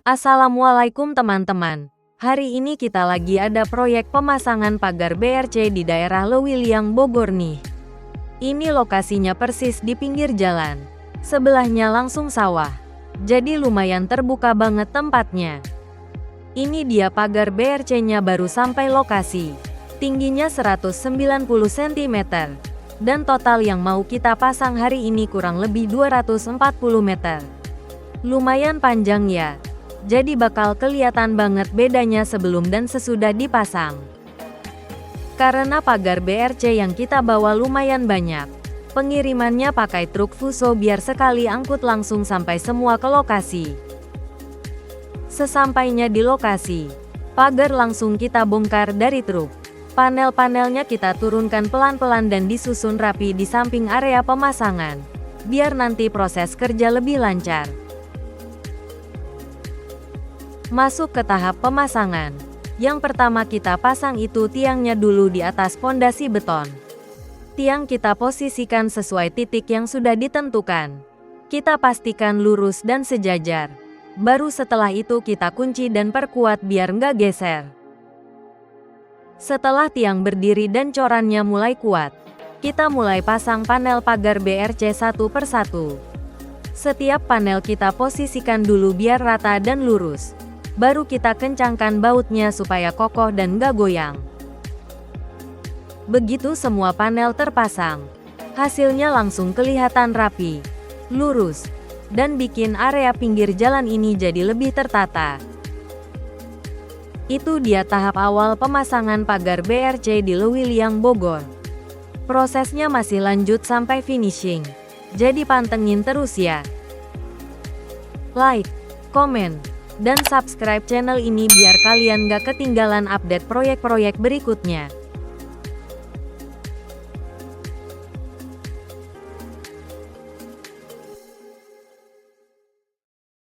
Assalamualaikum teman-teman. Hari ini kita lagi ada proyek pemasangan pagar BRC di daerah Lewiliang, Bogor nih. Ini lokasinya persis di pinggir jalan. Sebelahnya langsung sawah. Jadi lumayan terbuka banget tempatnya. Ini dia pagar BRC-nya baru sampai lokasi. Tingginya 190 cm. Dan total yang mau kita pasang hari ini kurang lebih 240 meter. Lumayan panjang ya. Jadi bakal kelihatan banget bedanya sebelum dan sesudah dipasang. Karena pagar BRC yang kita bawa lumayan banyak, pengirimannya pakai truk Fuso biar sekali angkut langsung sampai semua ke lokasi. Sesampainya di lokasi, pagar langsung kita bongkar dari truk. Panel-panelnya kita turunkan pelan-pelan dan disusun rapi di samping area pemasangan, biar nanti proses kerja lebih lancar. Masuk ke tahap pemasangan. Yang pertama kita pasang itu tiangnya dulu di atas pondasi beton. Tiang kita posisikan sesuai titik yang sudah ditentukan. Kita pastikan lurus dan sejajar. Baru setelah itu kita kunci dan perkuat biar nggak geser. Setelah tiang berdiri dan corannya mulai kuat, kita mulai pasang panel pagar BRC satu per satu. Setiap panel kita posisikan dulu biar rata dan lurus. Baru kita kencangkan bautnya supaya kokoh dan gak goyang. Begitu semua panel terpasang, hasilnya langsung kelihatan rapi, lurus, dan bikin area pinggir jalan ini jadi lebih tertata. Itu dia tahap awal pemasangan pagar BRC di Lewiliang, Bogor. Prosesnya masih lanjut sampai finishing, jadi pantengin terus ya. Like, komen, dan subscribe channel ini biar kalian gak ketinggalan update proyek-proyek berikutnya.